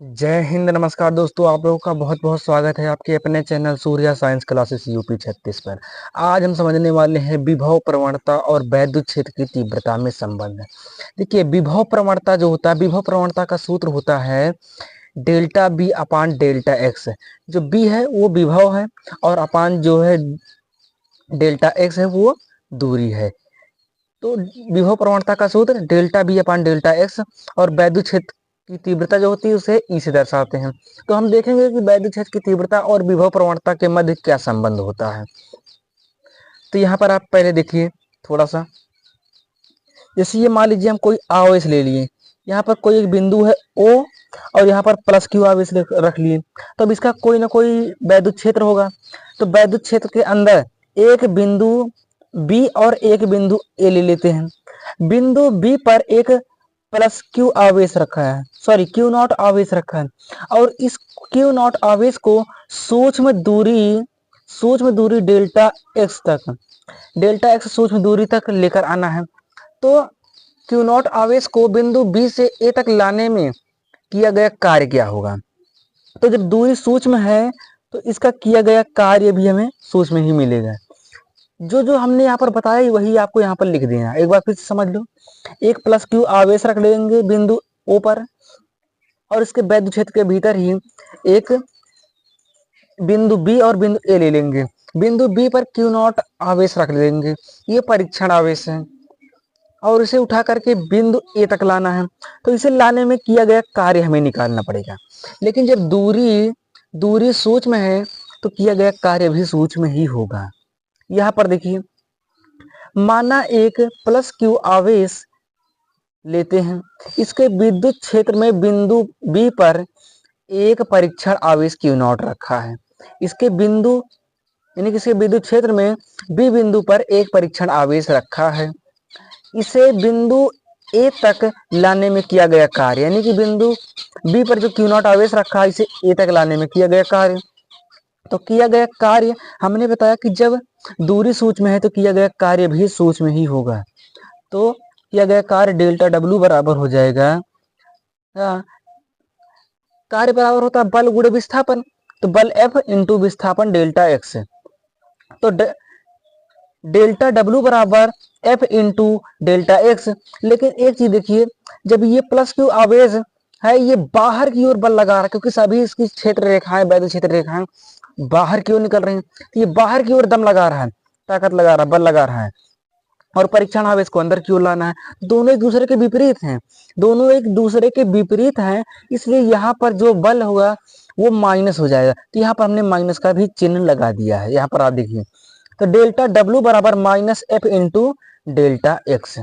जय हिंद। नमस्कार दोस्तों, आप लोगों का बहुत बहुत स्वागत है आपके अपने channel Surya science classes UP 36 पर। आज हम समझने वाले हैं विभव प्रवणता और वैद्युत क्षेत्र की तीव्रता में संबंध। देखिए, विभव प्रवणता जो होता है, विभव प्रवणता का सूत्र होता है delta B upon delta X. जो बी है वो विभव है और अपान जो है डेल्टा एक्स है वो दूरी है। तो विभव प्रवणता का सूत्र delta B upon delta X, और वैद्युत क्षेत्र की तीव्रता जो होती है उसे ई से दर्शाते हैं। तो हम देखेंगे कि वैद्युत क्षेत्र की तीव्रता और विभव प्रवणता के मध्य क्या संबंध होता है। तो यहाँ पर आप पहले देखिए थोड़ा सा, जैसे ये मान लीजिए हम कोई आवेश ले लिए, यहाँ पर कोई एक बिंदु है O और यहाँ पर प्लस क्यू आवेश रख लिए, तो अब इसका कोई ना कोई वैद्युत क्षेत्र होगा। तो वैद्युत क्षेत्र के अंदर एक बिंदु B और एक बिंदु A ले लेते हैं। बिंदु B पर एक प्लस क्यू आवेश रखा है, सॉरी क्यू नॉट आवेश रखा है, और इस क्यू नॉट आवेश को सूक्ष्म दूरी डेल्टा एक्स सूक्ष्म दूरी तक लेकर आना है। तो क्यू नॉट आवेश को बिंदु बी से ए तक लाने में किया गया कार्य क्या होगा। तो जब दूरी सूक्ष्म है तो इसका किया गया कार्य भी हमें सूक्ष्म ही मिलेगा। जो जो हमने यहाँ पर बताया वही आपको यहाँ पर लिख देना। एक बार फिर से समझ लो, एक प्लस क्यू आवेश रख लेंगे बिंदु ओ पर, और इसके वैद्युत क्षेत्र के भीतर ही एक बिंदु बी और बिंदु ए ले लेंगे। बिंदु बी पर क्यू नॉट आवेश रख लेंगे, ये परीक्षण आवेश है, और इसे उठा करके बिंदु ए तक लाना है। तो इसे लाने में किया गया कार्य हमें निकालना पड़ेगा। लेकिन जब दूरी सूक्ष्म है तो किया गया कार्य भी सूक्ष्म ही होगा। यहाँ पर देखिए, माना एक प्लस क्यू आवेश लेते हैं, इसके विद्युत क्षेत्र में बिंदु बी पर एक परीक्षण आवेश क्यू नॉट रखा है। इसके बिंदु यानी कि इसके विद्युत क्षेत्र में बी बिंदु पर एक परीक्षण आवेश रखा है। इसे बिंदु ए तक लाने में किया गया कार्य, यानी कि बिंदु बी पर जो क्यू नॉट आवेश रखा है इसे ए तक लाने में किया गया कार्य। तो किया गया कार्य हमने बताया कि जब दूरी सूक्ष्म है तो किया गया कार्य भी सूक्ष्म ही होगा। तो किया गया कार्य डेल्टा डब्ल्यू बराबर हो जाएगा, कार्य बराबर होता है बल गुणे विस्थापन। तो बल F इंटू विस्थापन डेल्टा एक्स। तो डेल्टा डब्ल्यू बराबर F इंटू डेल्टा एक्स। लेकिन एक चीज देखिए, जब ये प्लस क्यू आवेश है ये बाहर की ओर बल लगा रहा है, क्योंकि सभी इसकी क्षेत्र रेखाएं, वैद्युत क्षेत्र रेखाएं बाहर की ओर निकल रही हैं, तो ये बाहर की ओर दम लगा रहा है, ताकत लगा रहा है, बल लगा रहा है, और परीक्षण आवेश को अंदर की ओर लाना है। दोनों एक दूसरे के विपरीत हैं, दोनों एक दूसरे के विपरीत हैं, इसलिए यहाँ पर जो बल होगा वो माइनस हो जाएगा। तो यहाँ पर हमने माइनस का भी चिन्ह लगा दिया है। यहाँ पर आप देखिए, तो डेल्टा डब्ल्यू बराबर minus F into delta x.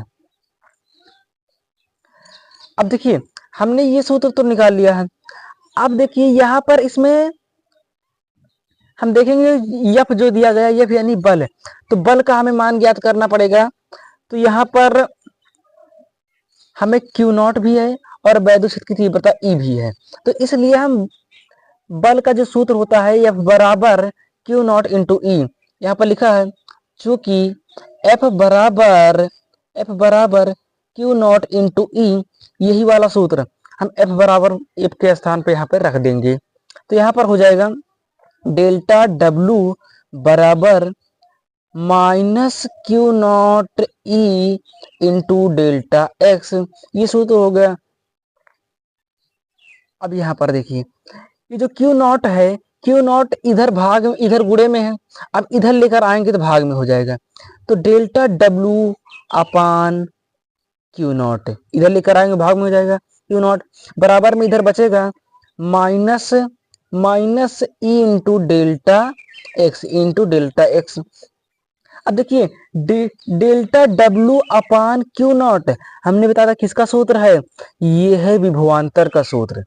अब देखिए, हमने ये सूत्र तो निकाल लिया है। अब देखिए यहाँ पर इसमें हम देखेंगे यफ जो दिया गया, यफ यानी बल, तो बल का हमें मान ज्ञात करना पड़ेगा। तो यहाँ पर हमें क्यू नॉट भी है और वैद्युत क्षेत्र की तीव्रता ई भी है। तो इसलिए हम बल का जो सूत्र होता है एफ बराबर क्यू नॉट इंटू ई, यहाँ पर लिखा है चूंकि एफ बराबर क्यू नॉट इंटू ई, यही वाला सूत्र हम एफ बराबर एफ के स्थान पे यहाँ पे रख देंगे। तो यहाँ पर हो जाएगा डेल्टा डब्ल्यू बराबर minus Q not E into delta x, ये सूत्र हो गया। अब यहाँ पर देखिए, ये जो क्यू नॉट है, क्यू नॉट इधर भाग में, इधर गुणे में है, अब इधर लेकर आएंगे तो भाग में हो जाएगा। तो delta W upon Q not, इधर लेकर आएंगे भाग में हो जाएगा, क्यू नॉट बराबर में इधर बचेगा minus E into delta x. अब देखिए, delta W upon Q not हमने बताया था किसका सूत्र है, ये है विभवांतर का सूत्र।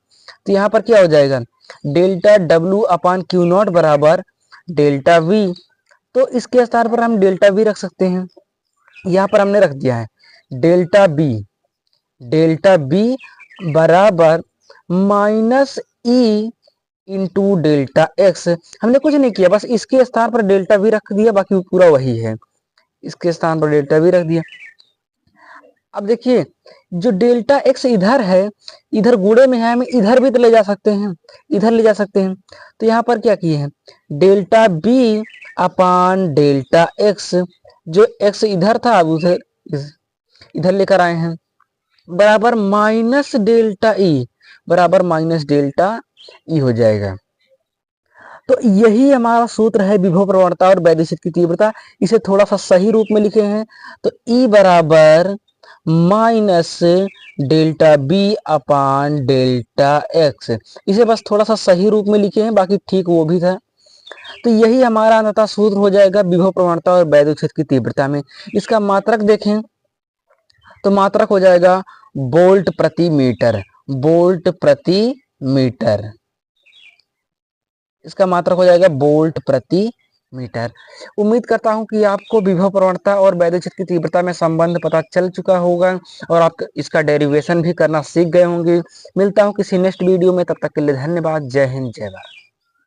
तो यहाँ पर क्या हो जाएगा, delta W upon Q not बराबर डेल्टा वी। तो इसके स्थान पर हम डेल्टा वी रख सकते हैं, यहाँ पर हमने रख दिया है डेल्टा बी बराबर minus E into delta x. हमने कुछ नहीं किया, बस इसके स्थान पर डेल्टा वी रख दिया, बाकी पूरा वही है, इसके स्थान पर डेल्टा वी रख दिया। अब देखिए जो डेल्टा एक्स इधर है, इधर गुणे में है, हम इधर भी तो ले जा सकते हैं, इधर ले जा सकते हैं। तो यहाँ पर क्या किए हैं, delta B upon delta X, जो एक्स इधर था अब उधर इधर लेकर आए हैं, बराबर माइनस डेल्टा ई, बराबर माइनस डेल्टा ई हो जाएगा। तो यही हमारा सूत्र है विभव प्रवणता और वैद्युत की तीव्रता। इसे थोड़ा सा सही रूप में लिखे हैं तो ई बराबर minus delta B upon delta X, इसे बस थोड़ा सा सही रूप में लिखे हैं, बाकी ठीक वो भी था। तो यही हमारा अंततः सूत्र हो जाएगा विभव प्रवणता और वैद्युत की तीव्रता में। इसका मात्रक देखें तो मात्रक हो जाएगा वोल्ट प्रति मीटर, वोल्ट प्रति मीटर, इसका मात्रक हो जाएगा वोल्ट प्रति मीटर। उम्मीद करता हूं कि आपको विभव प्रवणता और वैद्युत की तीव्रता में संबंध पता चल चुका होगा और आप इसका डेरिवेशन भी करना सीख गए होंगे। मिलता हूं किसी नेक्स्ट वीडियो में, तब तक के लिए धन्यवाद। जय हिंद, जय भारत।